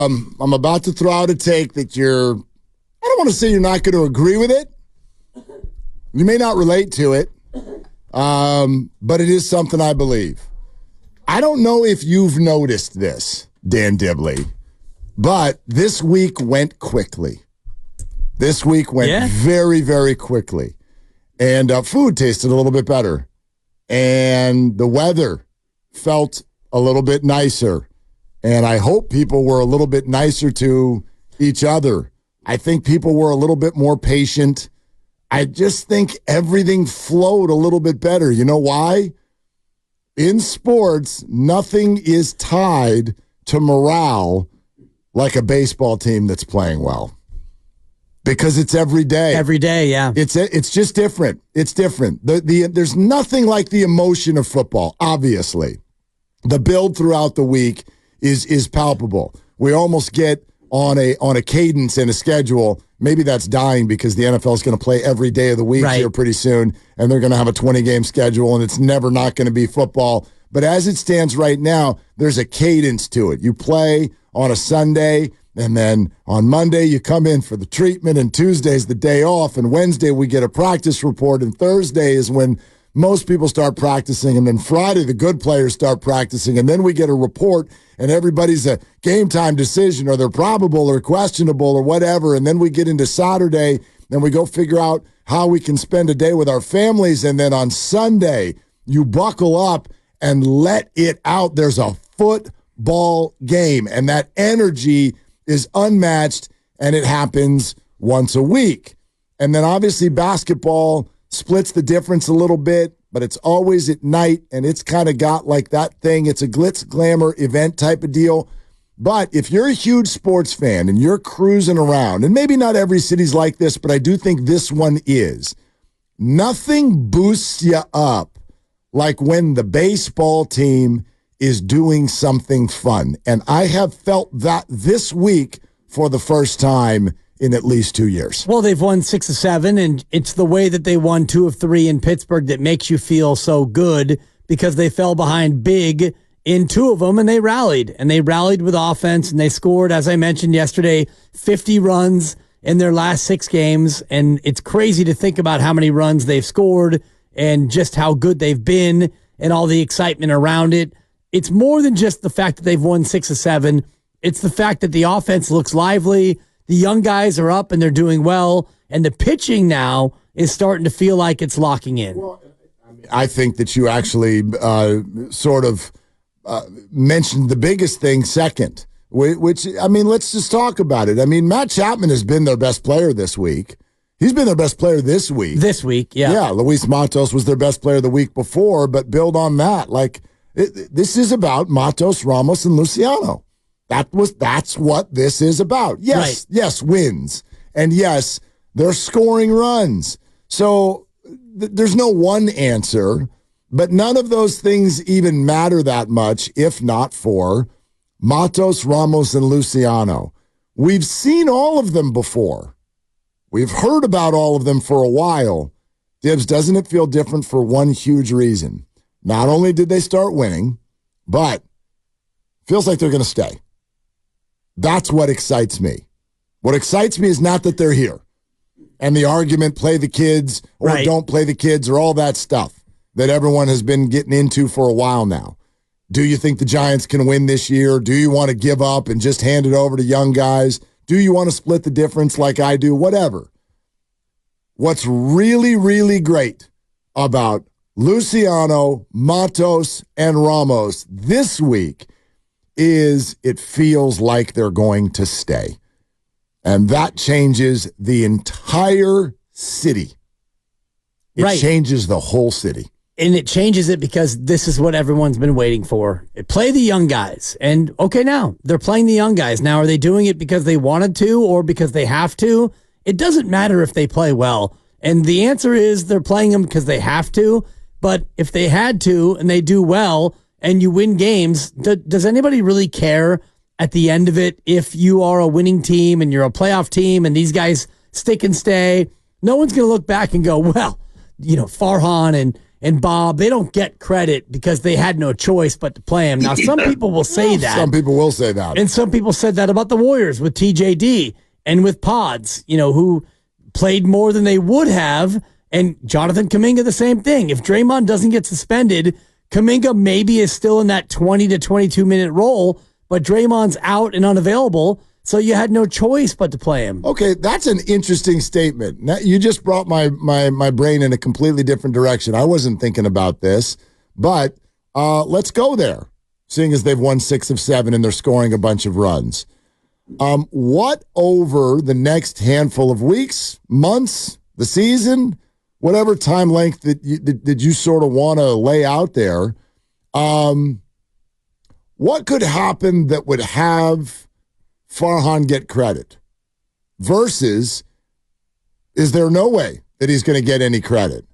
I'm about to throw out a take that I don't want to say you're not going to agree with it. You may not relate to it, but it is something I believe. I don't know if you've noticed this, Dan Dibley, but this week went quickly. This week went very, very quickly. And food tasted a little bit better. And the weather felt a little bit nicer. And I hope people were a little bit nicer to each other. I think people were a little bit more patient. I just think everything flowed a little bit better. You know why? In sports, nothing is tied to morale like a baseball team that's playing well. Because it's every day. Every day, yeah. It's just different. It's different. There's nothing like the emotion of football, obviously. The build throughout the week is palpable. We almost get on a cadence and a schedule. Maybe that's dying because the NFL is going to play every day of the week here pretty soon, and they're going to have a 20-game schedule, and it's never not going to be football. But as it stands right now, there's a cadence to it. You play on a Sunday, and then on Monday you come in for the treatment, and Tuesday's the day off, and Wednesday we get a practice report, and Thursday is when most people start practicing, and then Friday the good players start practicing, and then we get a report, and everybody's a game-time decision, or they're probable or questionable or whatever, and then we get into Saturday, and we go figure out how we can spend a day with our families, and then on Sunday you buckle up and let it out. There's a football game, and that energy is unmatched, and it happens once a week. And then obviously basketball splits the difference a little bit, but it's always at night, and it's kind of got like that thing. It's a glitz, glamour event type of deal. But if you're a huge sports fan and you're cruising around, and maybe not every city's like this, but I do think this one is, nothing boosts you up like when the baseball team is doing something fun. And I have felt that this week for the first time in at least 2 years. Well, they've won 6 of 7, and it's the way that they won 2 of 3 in Pittsburgh that makes you feel so good because they fell behind big in 2 of them, and they rallied. And they rallied with offense, and they scored, as I mentioned yesterday, 50 runs in their last 6 games. And it's crazy to think about how many runs they've scored and just how good they've been and all the excitement around it. It's more than just the fact that they've won 6 of 7. It's the fact that the offense looks lively. The young guys are up and they're doing well. And the pitching now is starting to feel like it's locking in. Well, I think that you actually mentioned the biggest thing second, which, I mean, let's just talk about it. I mean, Matt Chapman has been their best player this week. He's been their best player this week. This week, yeah. Yeah, Luis Matos was their best player the week before, but build on that. Like, this is about Matos, Ramos, and Luciano. That's what this is about. Yes, yes, wins. And yes, they're scoring runs. So there's no one answer, but none of those things even matter that much if not for Matos, Ramos, and Luciano. We've seen all of them before. We've heard about all of them for a while. Dibs, doesn't it feel different for one huge reason? Not only did they start winning, but it feels like they're going to stay. That's what excites me. What excites me is not that they're here and the argument, play the kids or don't play the kids or all that stuff that everyone has been getting into for a while now. Do you think the Giants can win this year? Do you want to give up and just hand it over to young guys? Do you want to split the difference like I do? Whatever. What's really, really great about Luciano, Matos, and Ramos this week is it feels like they're going to stay. And that changes the entire city. It changes the whole city. And it changes it because this is what everyone's been waiting for. Play the young guys. And okay, now they're playing the young guys. Now, are they doing it because they wanted to or because they have to? It doesn't matter if they play well. And the answer is they're playing them because they have to. But if they had to and they do well and you win games, does anybody really care at the end of it if you are a winning team and you're a playoff team and these guys stick and stay? No one's going to look back and go, well, you know, Farhan and Bob, they don't get credit because they had no choice but to play him. Now, some people will say that. Some people will say that. And some people said that about the Warriors with TJD and with Pods, who played more than they would have. And Jonathan Kuminga, the same thing. If Draymond doesn't get suspended, Kuminga maybe is still in that 20 to 22-minute role, but Draymond's out and unavailable. So you had no choice but to play him. Okay, that's an interesting statement. Now, you just brought my brain in a completely different direction. I wasn't thinking about this, but let's go there, seeing as they've won 6 of 7 and they're scoring a bunch of runs. What over the next handful of weeks, months, the season, whatever time length that you sort of want to lay out there, what could happen that would have Farhan get credit versus is there no way that he's going to get any credit?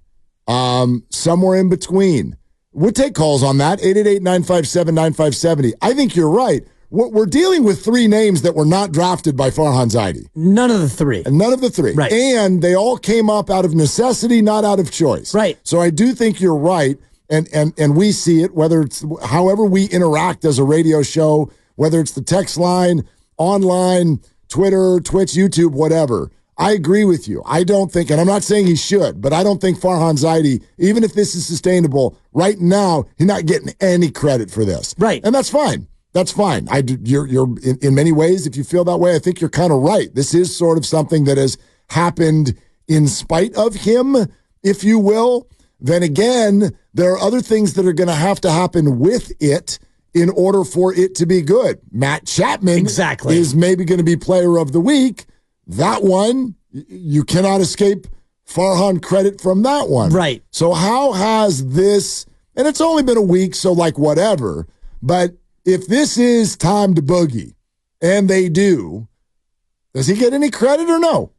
Somewhere in between. We'll take calls on that, 888-957-9570. I think you're right. We're dealing with 3 names that were not drafted by Farhan Zaidi. None of the 3. None of the 3. Right. And they all came up out of necessity, not out of choice. Right. So I do think you're right, and we see it, whether it's however we interact as a radio show, whether it's the text line, online, Twitter, Twitch, YouTube, whatever. I agree with you. I don't think, and I'm not saying he should, but I don't think Farhan Zaidi, even if this is sustainable, right now, he's not getting any credit for this. Right. And that's fine. That's fine. You're in many ways, if you feel that way, I think you're kind of right. This is sort of something that has happened in spite of him, if you will. Then again, there are other things that are going to happen with it in order for it to be good. Matt Chapman is maybe going to be player of the week. That one, you cannot escape Farhan credit from that one. Right. So how has this, and it's only been a week, so like whatever, but if this is time to boogie, and they do, does he get any credit or no?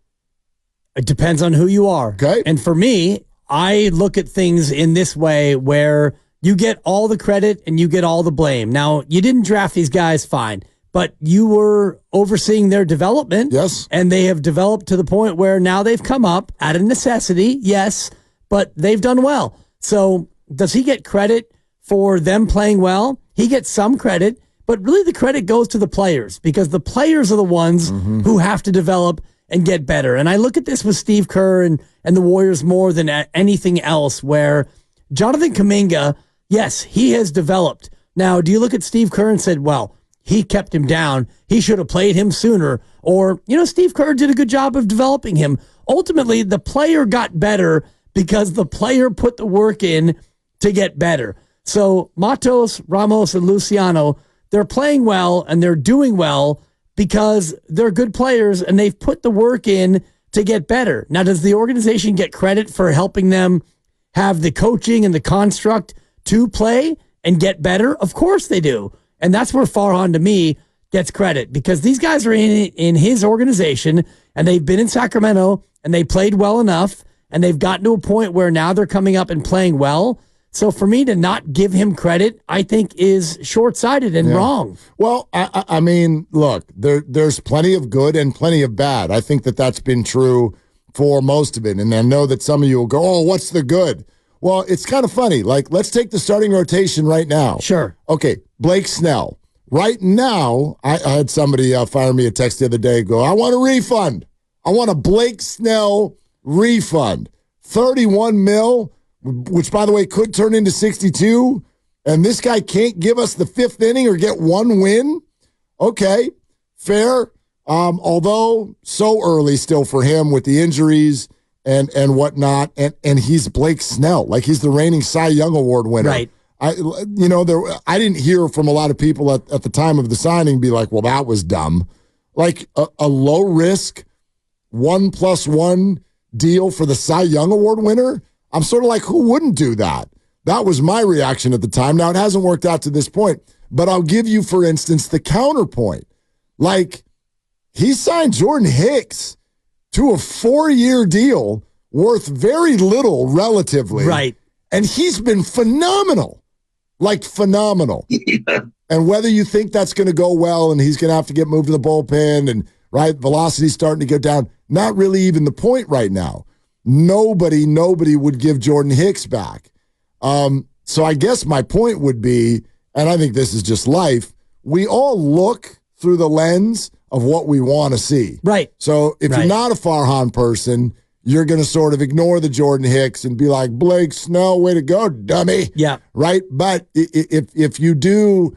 It depends on who you are. Okay. And for me, I look at things in this way where you get all the credit and you get all the blame. Now, you didn't draft these guys, fine, but you were overseeing their development. Yes. And they have developed to the point where now they've come up out of necessity, yes, but they've done well. So does he get credit for them playing well? He gets some credit, but really the credit goes to the players because the players are the ones who have to develop and get better. And I look at this with Steve Kerr and the Warriors more than anything else where Jonathan Kuminga, yes, he has developed. Now, do you look at Steve Kerr and said, well, he kept him down. He should have played him sooner. Or, Steve Kerr did a good job of developing him. Ultimately, the player got better because the player put the work in to get better. So Matos, Ramos, and Luciano, they're playing well and they're doing well because they're good players and they've put the work in to get better. Now, does the organization get credit for helping them have the coaching and the construct to play and get better? Of course they do. And that's where Farhan, to me, gets credit because these guys are in his organization and they've been in Sacramento and they played well enough and they've gotten to a point where now they're coming up and playing well. So for me to not give him credit, I think is short-sighted and wrong. Well, I mean, look, there's plenty of good and plenty of bad. I think that's been true for most of it. And I know that some of you will go, oh, what's the good? Well, it's kind of funny. Like, let's take the starting rotation right now. Sure. Okay, Blake Snell. Right now, I had somebody fire me a text the other day, go, I want a refund. I want a Blake Snell refund. 31 mil, which, by the way, could turn into 62, and this guy can't give us the 5th inning or get one win? Okay, fair. Although so early still for him with the injuries and whatnot, and he's Blake Snell. Like, he's the reigning Cy Young Award winner. Right. I didn't hear from a lot of people at the time of the signing be like, well, that was dumb. Like, a low-risk 1+1 deal for the Cy Young Award winner? I'm sort of like, who wouldn't do that? That was my reaction at the time. Now, it hasn't worked out to this point, but I'll give you, for instance, the counterpoint. Like, he signed Jordan Hicks to a 4-year deal worth very little relatively. Right. And he's been phenomenal. Like, phenomenal. And whether you think that's going to go well and he's going to have to get moved to the bullpen and, right, velocity's starting to go down, not really even the point right now. Nobody would give Jordan Hicks back. So I guess my point would be, and I think this is just life, we all look through the lens of what we want to see. Right. So if you're not a Farhan person, you're going to sort of ignore the Jordan Hicks and be like, Blake Snell, way to go, dummy. Yeah. Right? But if you do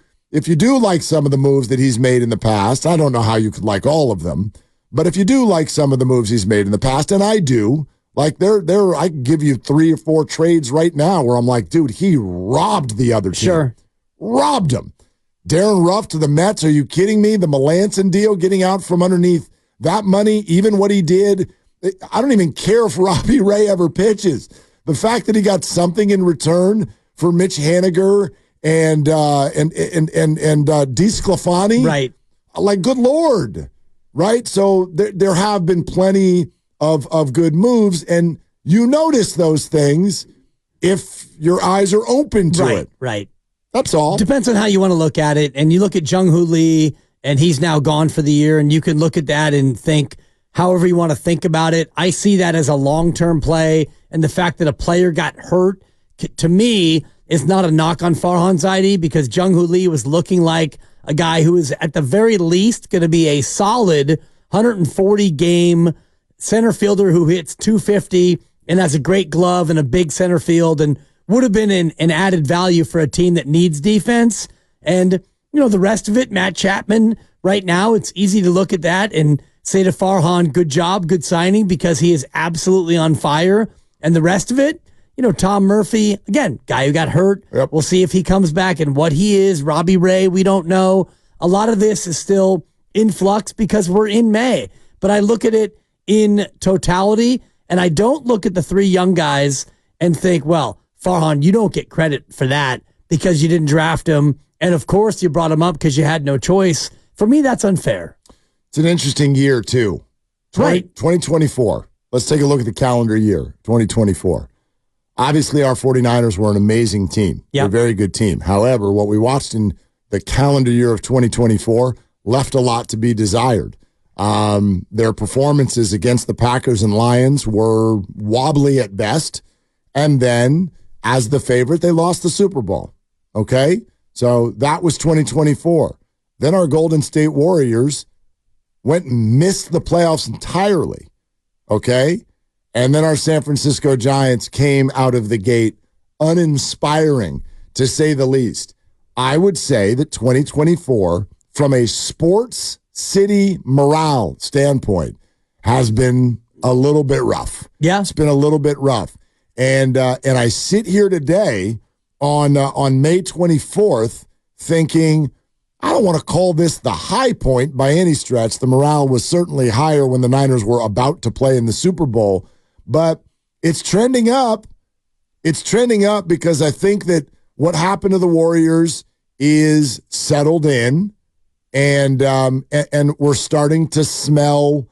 like some of the moves that he's made in the past, I don't know how you could like all of them, but if you do like some of the moves he's made in the past, and I do, like I can give you 3 or 4 trades right now where I'm like, dude, he robbed the other team. Sure. Robbed him. Darren Ruff to the Mets, are you kidding me? The Melanson deal, getting out from underneath that money, even what he did. I don't even care if Robbie Ray ever pitches. The fact that he got something in return for Mitch Haniger and DeSclafani, right? Like, good Lord, right? So there have been plenty of good moves, and you notice those things if your eyes are open to it. Right. That's all. Depends on how you want to look at it. And you look at Jung-Hoo Lee, and he's now gone for the year, and you can look at that and think however you want to think about it. I see that as a long-term play, and the fact that a player got hurt, to me, is not a knock on Farhan Zaidi, because Jung-Hoo Lee was looking like a guy who is at the very least going to be a solid 140-game center fielder who hits 250 and has a great glove and a big center field and would have been an added value for a team that needs defense. And, the rest of it, Matt Chapman, right now, it's easy to look at that and say to Farhan, good job, good signing, because he is absolutely on fire. And the rest of it, Tom Murphy, again, guy who got hurt. Yep. We'll see if he comes back and what he is. Robbie Ray, we don't know. A lot of this is still in flux because we're in May. But I look at it in totality, and I don't look at the 3 young guys and think, well, Farhan, you don't get credit for that because you didn't draft him. And of course, you brought him up because you had no choice. For me, that's unfair. It's an interesting year, too. Right. 2024. Let's take a look at the calendar year, 2024. Obviously, our 49ers were an amazing team. Yep. A very good team. However, what we watched in the calendar year of 2024 left a lot to be desired. Their performances against the Packers and Lions were wobbly at best. And then, as the favorite, they lost the Super Bowl. Okay? So that was 2024. Then our Golden State Warriors went and missed the playoffs entirely. Okay? And then our San Francisco Giants came out of the gate uninspiring, to say the least. I would say that 2024, from a sports city morale standpoint, has been a little bit rough. Yeah. It's been a little bit rough. And I sit here today on May 24th thinking, I don't want to call this the high point by any stretch. The morale was certainly higher when the Niners were about to play in the Super Bowl, but it's trending up. It's trending up because I think that what happened to the Warriors is settled in, and we're starting to smell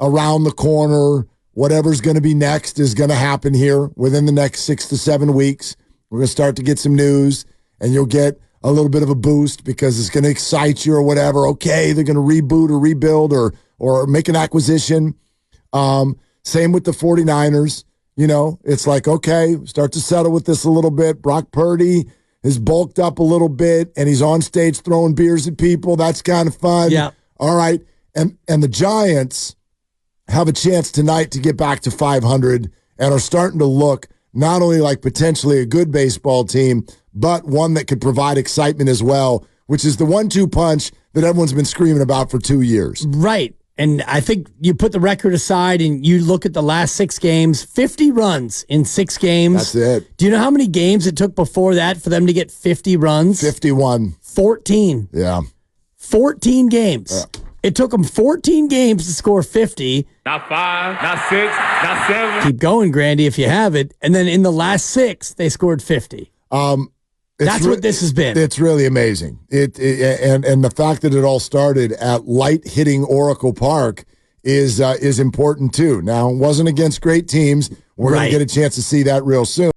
around the corner. Whatever's going to be next is going to happen here within the next 6 to 7 weeks. We're going to start to get some news, and you'll get a little bit of a boost because it's going to excite you or whatever. Okay, they're going to reboot or rebuild or make an acquisition. Same with the 49ers. It's like, okay, start to settle with this a little bit. Brock Purdy has bulked up a little bit, and he's on stage throwing beers at people. That's kind of fun. Yeah. All right. And the Giants have a chance tonight to get back to 500 and are starting to look not only like potentially a good baseball team, but one that could provide excitement as well, which is the 1-2 punch that everyone's been screaming about for 2 years. Right. And I think you put the record aside and you look at the last 6 games, 50 runs in 6 games. That's it. Do you know how many games it took before that for them to get 50 runs? 51. 14. Yeah. 14 games. Yeah. It took them 14 games to score 50. Not 5, not 6, not 7. Keep going, Grandy, if you have it. And then in the last 6, they scored 50. That's what this has been. It's really amazing. And the fact that it all started at light hitting Oracle Park is important too. Now, it wasn't against great teams. We're going to get a chance to see that real soon.